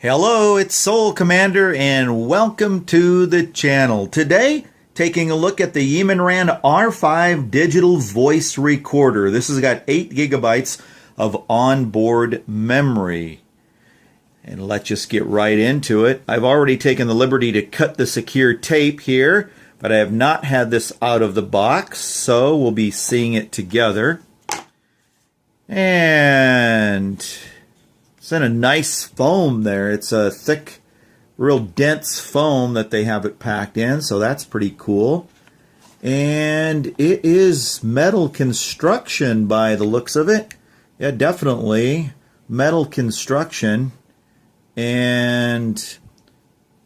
Hello, it's Soul Commander and welcome to the channel. Today, taking a look at the Yemenren R5 digital voice recorder. This has got 8 gigabytes of onboard memory. And let's just get right into it. I've already taken the liberty to cut the secure tape here, but I have not had this out of the box, so we'll be seeing it together. And it's in a nice foam there. It's a thick, real dense foam that they have it packed in, so that's pretty cool. And it is metal construction by the looks of it. Yeah, definitely metal construction. And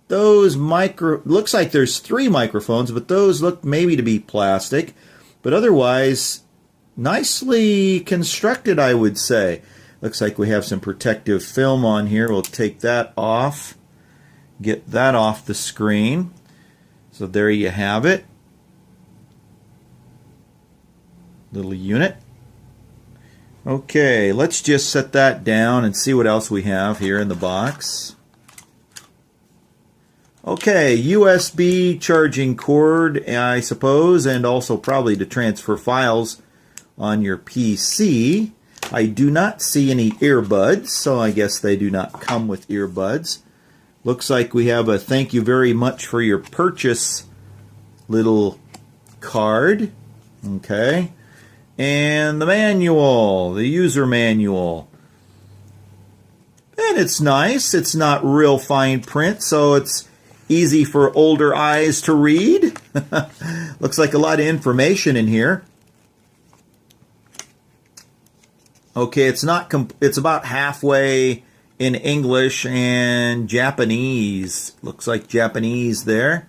those looks like there's 3 microphones, but those look maybe to be plastic. But otherwise, nicely constructed, I would say. Looks like we have some protective film on here. We'll take that off, get that off the screen. So there you have it. Little unit. Okay, let's just set that down and see what else we have here in the box. Okay, USB charging cord, I suppose, and also probably to transfer files on your PC. I do not see any earbuds, so I guess they do not come with earbuds. Looks like we have a thank you very much for your purchase little card. Okay. And the manual, the user manual. And it's nice. It's not real fine print, so it's easy for older eyes to read. Looks like a lot of information in here. Okay, it's about halfway in English and Japanese. Looks like Japanese there.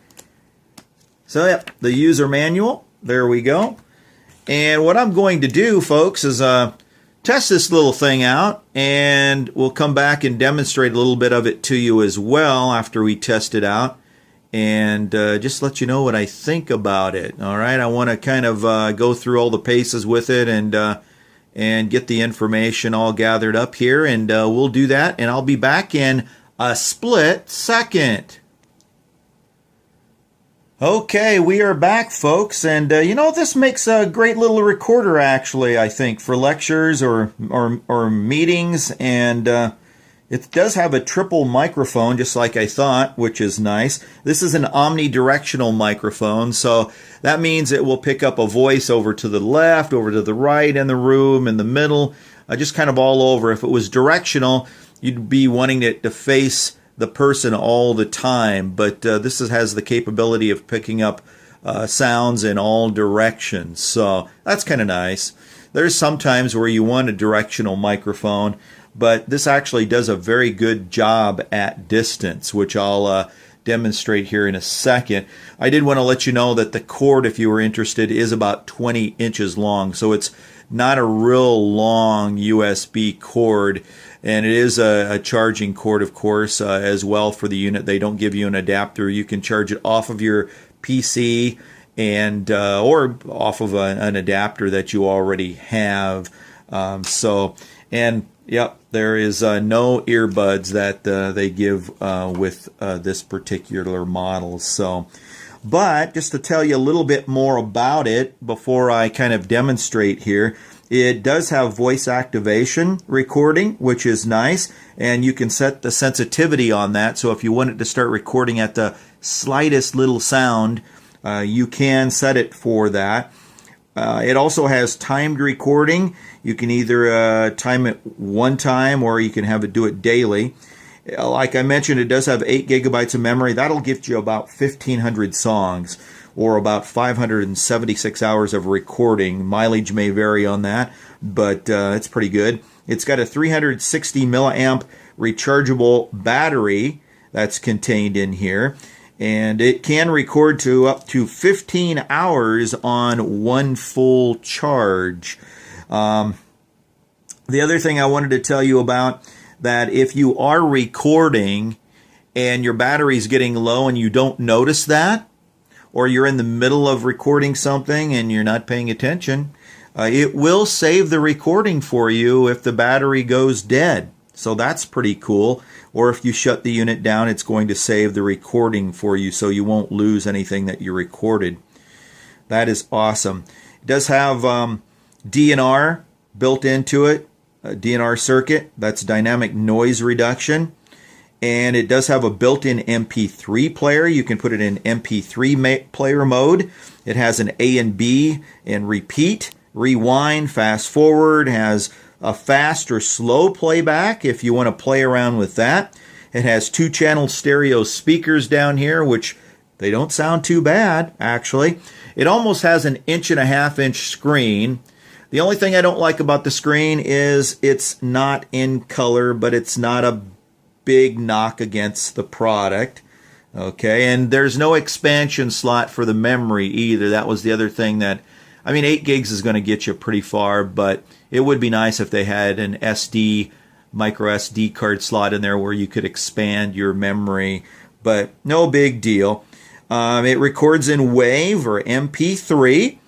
So, yep, the user manual. There we go. And what I'm going to do, folks, is test this little thing out, and we'll come back and demonstrate a little bit of it to you as well after we test it out, and just let you know what I think about it. All right, I want to kind of go through all the paces with it and get the information all gathered up here, and we'll do that, and I'll be back in a split second. Okay, we are back, folks, and you know, this makes a great little recorder, actually, I think, for lectures or meetings, and it does have a triple microphone, just like I thought, which is nice. This is an omnidirectional microphone, so that means it will pick up a voice over to the left, over to the right in the room, in the middle, just kind of all over. If it was directional, you'd be wanting it to face the person all the time, but this has the capability of picking up sounds in all directions, so that's kind of nice. There's some times where you want a directional microphone, but this actually does a very good job at distance, which I'll demonstrate here in a second. I did want to let you know that the cord, if you were interested, is about 20 inches long, so it's not a real long USB cord, and it is a charging cord, of course, as well for the unit. They don't give you an adapter. You can charge it off of your PC and or off of an adapter that you already have. Yep, there is no earbuds that they give with this particular model. So, but just to tell you a little bit more about it before I kind of demonstrate here, it does have voice activation recording, which is nice, and you can set the sensitivity on that. So if you want it to start recording at the slightest little sound, you can set it for that. It also has timed recording. You can either time it one time or you can have it do it daily. Like I mentioned, it does have 8 gigabytes of memory. That'll get you about 1,500 songs or about 576 hours of recording. Mileage may vary on that, but it's pretty good. It's got a 360 milliamp rechargeable battery that's contained in here, and it can record to up to 15 hours on one full charge. The other thing I wanted to tell you about, that if you are recording and your battery's getting low and you don't notice that, or you're in the middle of recording something and you're not paying attention, it will save the recording for you if the battery goes dead. So that's pretty cool. Or if you shut the unit down, it's going to save the recording for you so you won't lose anything that you recorded. That is awesome. It does have DNR built into it, a DNR circuit. That's dynamic noise reduction. And it does have a built-in MP3 player. You can put it in MP3 player mode. It has an A and B and repeat, rewind, fast forward, has a fast or slow playback if you want to play around with that. It has 2-channel stereo speakers down here, which they don't sound too bad, actually. It almost has an 1.5-inch screen. The only thing I don't like about the screen is it's not in color, but it's not a big knock against the product. Okay, and there's no expansion slot for the memory either. That was the other thing that, I mean, 8 gigs is going to get you pretty far, but it would be nice if they had an micro SD card slot in there where you could expand your memory, but no big deal. It records in WAV or MP3.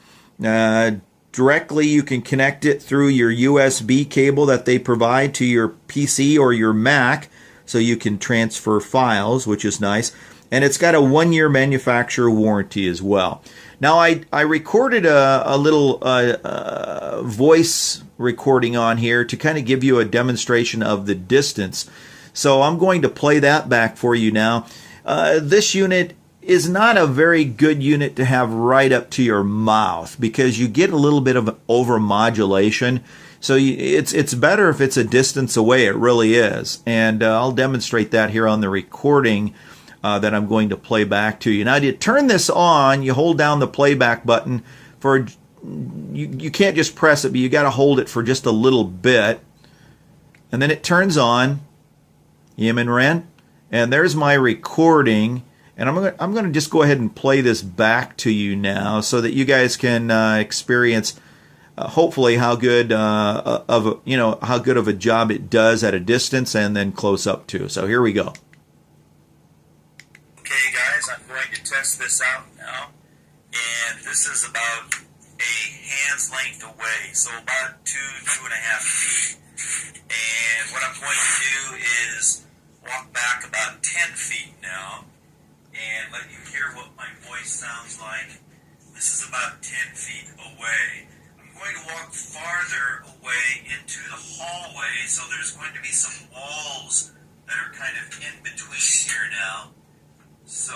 Directly, you can connect it through your USB cable that they provide to your PC or your Mac, so you can transfer files, which is nice. And it's got a 1-year manufacturer warranty as well. Now, I recorded a little voice recording on here to kind of give you a demonstration of the distance. So I'm going to play that back for you now. This unit is not a very good unit to have right up to your mouth because you get a little bit of overmodulation. So it's better if it's a distance away. It really is. And I'll demonstrate that here on the recording that I'm going to play back to you. Now, to turn this on, you hold down the playback button for, you can't just press it, but you got to hold it for just a little bit. And then it turns on, Yemenren, and there's my recording. And I'm going to just go ahead and play this back to you now so that you guys can experience hopefully how good of a job it does at a distance and then close up too. So here we go. Okay, guys, I'm going to test this out now, and this is about a hand's length away, so about 2.5 feet. And what I'm going to do is walk back about 10 feet now and let you hear what my voice sounds like. This is about 10 feet away. I'm going to walk farther away into the hallway, so there's going to be some walls that are kind of in between here now. So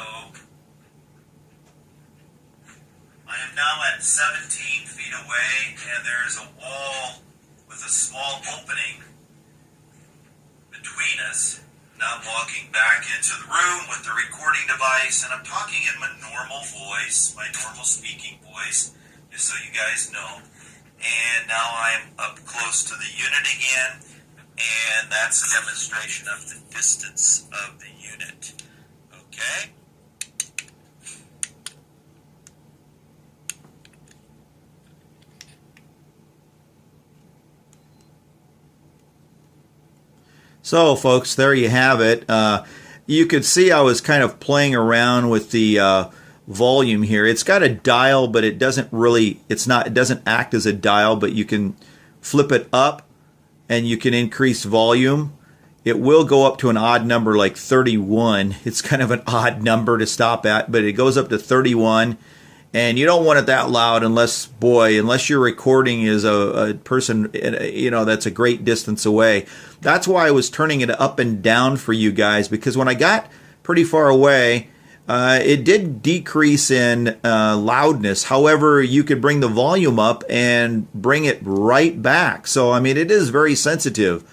I am now at 17 feet away, and there's a wall with a small opening between us. Now I'm walking back into the room with the recording device, and I'm talking in my normal voice, my normal speaking voice, just so you guys know. And now I'm up close to the unit again, and that's a demonstration of the distance of the unit. Okay? So, folks, there you have it. You could see I was kind of playing around with the volume here. It's got a dial, but it doesn't act as a dial, but you can flip it up and you can increase volume. It will go up to an odd number like 31. It's kind of an odd number to stop at, but it goes up to 31. And you don't want it that loud unless your recording is a person, that's a great distance away. That's why I was turning it up and down for you guys, because when I got pretty far away, it did decrease in loudness. However, you could bring the volume up and bring it right back. So, I mean, it is very sensitive.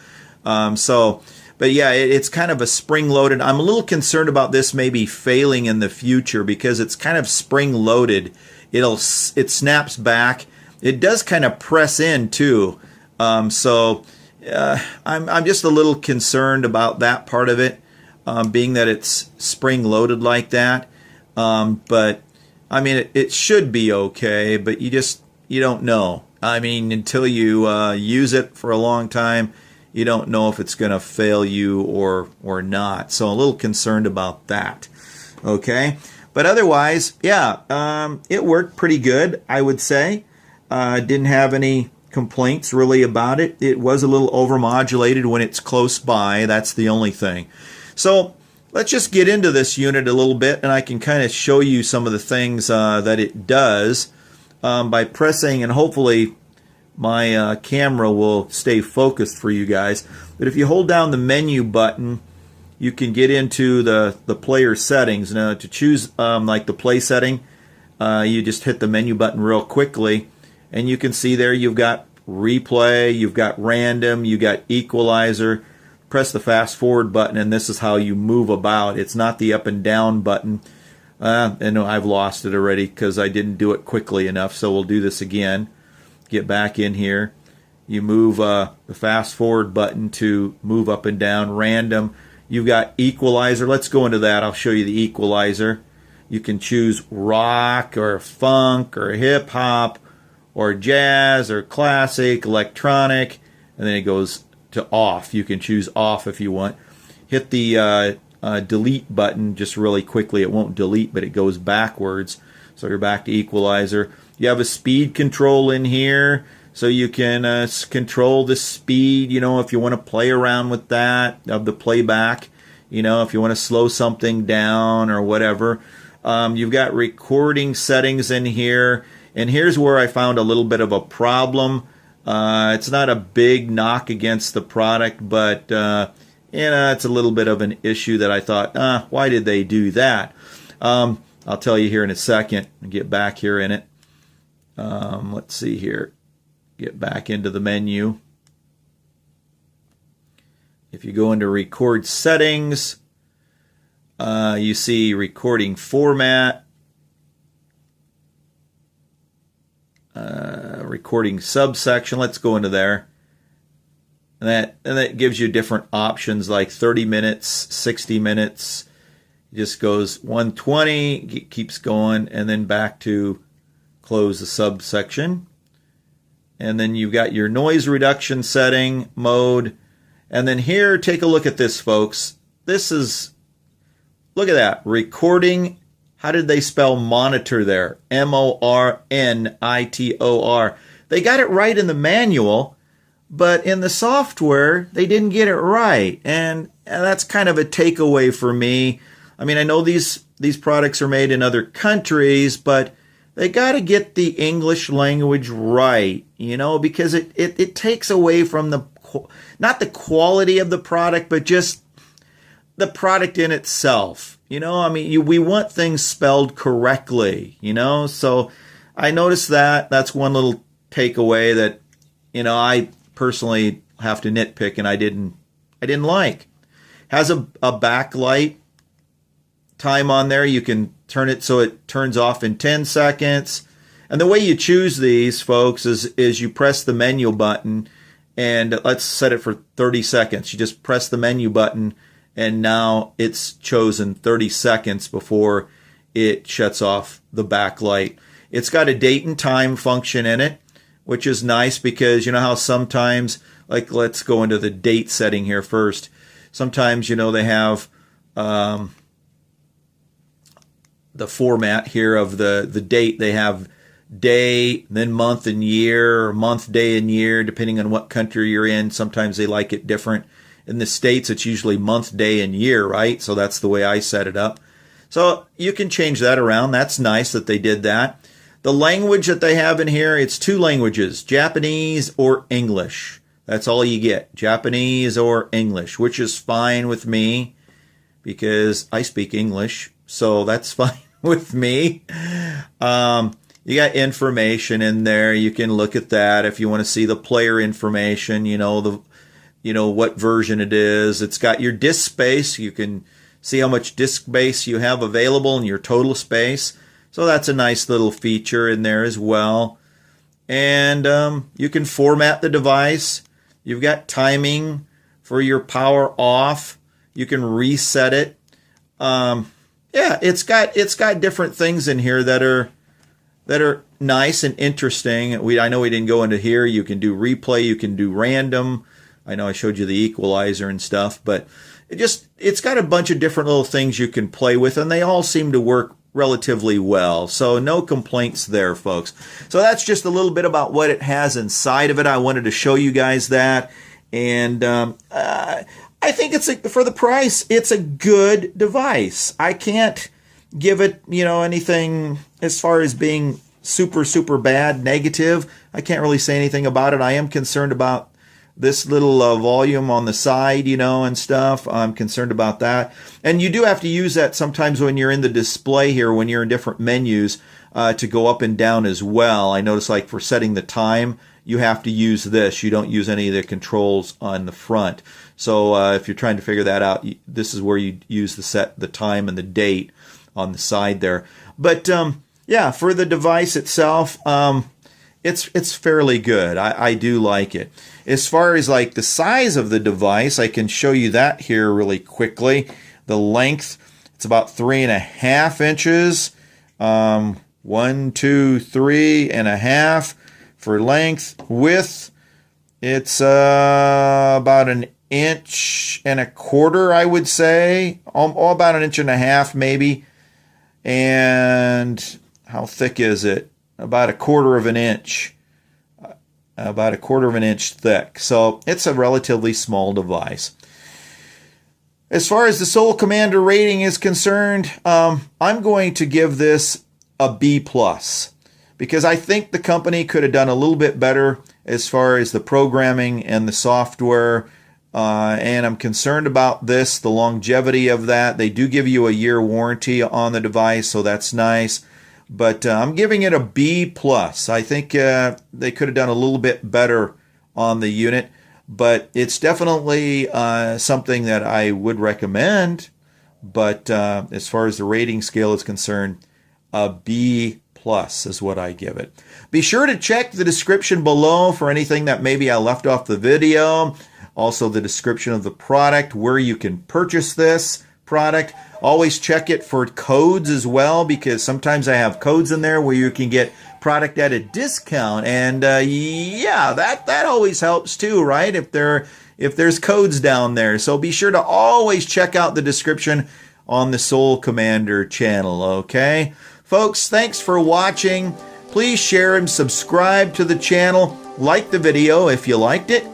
But yeah, it's kind of a spring-loaded. I'm a little concerned about this maybe failing in the future because it's kind of spring-loaded. It snaps back. It does kind of press in too. I'm just a little concerned about that part of it, being that it's spring-loaded like that. But I mean, it should be okay. But you don't know. I mean, until you use it for a long time, you don't know if it's going to fail you or not. So a little concerned about that. Okay? But otherwise, yeah, it worked pretty good, I would say. Didn't have any complaints really about it. It was a little overmodulated when it's close by. That's the only thing. So let's just get into this unit a little bit, and I can kind of show you some of the things that it does by pressing, and hopefully my camera will stay focused for you guys. But if you hold down the menu button, you can get into the player settings. Now to choose like the play setting, you just hit the menu button real quickly, and you can see there you've got replay, you've got random, you've got equalizer. Press the fast forward button, and this is how you move about. It's not the up and down button. And I've lost it already because I didn't do it quickly enough, so we'll do this again. Get back in here. You move the fast forward button to move up and down. Random. You've got equalizer. Let's go into that. I'll show you the equalizer. You can choose rock or funk or hip hop or jazz or classic, electronic, and then it goes to off. You can choose off if you want. Hit the delete button just really quickly. It won't delete, but it goes backwards. So you're back to equalizer. You have a speed control in here, so you can control the speed, you know, if you want to play around with that, of the playback, you know, if you want to slow something down or whatever. You've got recording settings in here, and here's where I found a little bit of a problem. It's not a big knock against the product, but you know, it's a little bit of an issue that I thought, why did they do that? I'll tell you here in a second. Get back here in it. Let's see here. Get back into the menu. If you go into record settings, you see recording format, recording subsection. Let's go into there. And that gives you different options like 30 minutes, 60 minutes. It just goes 120, keeps going, and then back to close the subsection. And then you've got your noise reduction setting mode. And then here, take a look at this, folks. This is, look at that, recording. How did they spell monitor there? M-O-R-N-I-T-O-R. They got it right in the manual, but in the software, they didn't get it right. And that's kind of a takeaway for me. I mean, I know these products are made in other countries, but they got to get the English language right, you know, because it takes away from the, not the quality of the product, but just the product in itself. You know, I mean, we want things spelled correctly, you know, so I noticed that. That's one little takeaway that, you know, I personally have to nitpick, and I didn't like. Has a backlight time on there. You can turn it so it turns off in 10 seconds. And the way you choose these, folks, is you press the menu button, and let's set it for 30 seconds. You just press the menu button, and now it's chosen 30 seconds before it shuts off the backlight. It's got a date and time function in it, which is nice because you know how sometimes, like let's go into the date setting here first. Sometimes, you know, they have the format here of the date. They have day, then month and year, or month, day, and year, depending on what country you're in. Sometimes they like it different. In the States, it's usually month, day, and year, right? So that's the way I set it up. So you can change that around. That's nice that they did that. The language that they have in here, it's 2 languages, Japanese or English. That's all you get, Japanese or English, which is fine with me because I speak English, so that's fine with me. You got information in there. You can look at that if you want to see the player information, you know, what version it is. It's got your disk space. You can see how much disk space you have available and your total space. So that's a nice little feature in there as well. And you can format the device. You've got timing for your power off. You can reset it. Yeah, it's got different things in here that are nice and interesting. I know we didn't go into here. You can do replay. You can do random. I know I showed you the equalizer and stuff, but it's got a bunch of different little things you can play with, and they all seem to work relatively well. So no complaints there, folks. So that's just a little bit about what it has inside of it. I wanted to show you guys that. And I think for the price, it's a good device. I can't give it, anything as far as being super bad, negative. I can't really say anything about it. I am concerned about this little volume on the side, and stuff. I'm concerned about that. And you do have to use that sometimes when you're in the display here, when you're in different menus, to go up and down as well. I notice like for setting the time, you have to use this. You don't use any of the controls on the front. So if you're trying to figure that out, this is where you use the time and the date on the side there. But yeah, for the device itself, it's fairly good. I do like it. As far as like the size of the device, I can show you that here really quickly. The length, it's about 3.5 inches. 1, 2, 3.5 for length. Width, it's about 1.25 inches, I would say. About 1.5 inches maybe. And how thick is it? About 1/4 inch. About 1/4 inch thick. So it's a relatively small device. As far as the Soul Commander rating is concerned, I'm going to give this a B+, because I think the company could have done a little bit better as far as the programming and the software. And I'm concerned about the longevity of that. They do give you a year warranty on the device, so that's nice. But I'm giving it a B+. I think they could have done a little bit better on the unit, but it's definitely something that I would recommend. But as far as the rating scale is concerned, a B+ is what I give it. Be sure to check the description below for anything that maybe I left off the video. Also the description of the product, where you can purchase this product. Always check it for codes as well, because sometimes I have codes in there where you can get product at a discount. And yeah, that always helps too, right? If there's codes down there. So be sure to always check out the description on the Soul Commander channel, okay? Folks, thanks for watching. Please share and subscribe to the channel. Like the video if you liked it.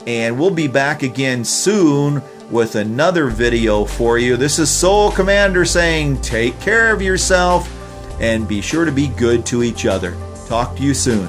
And we'll be back again soon with another video for you. This is Soul Commander saying take care of yourself and be sure to be good to each other. Talk to you soon.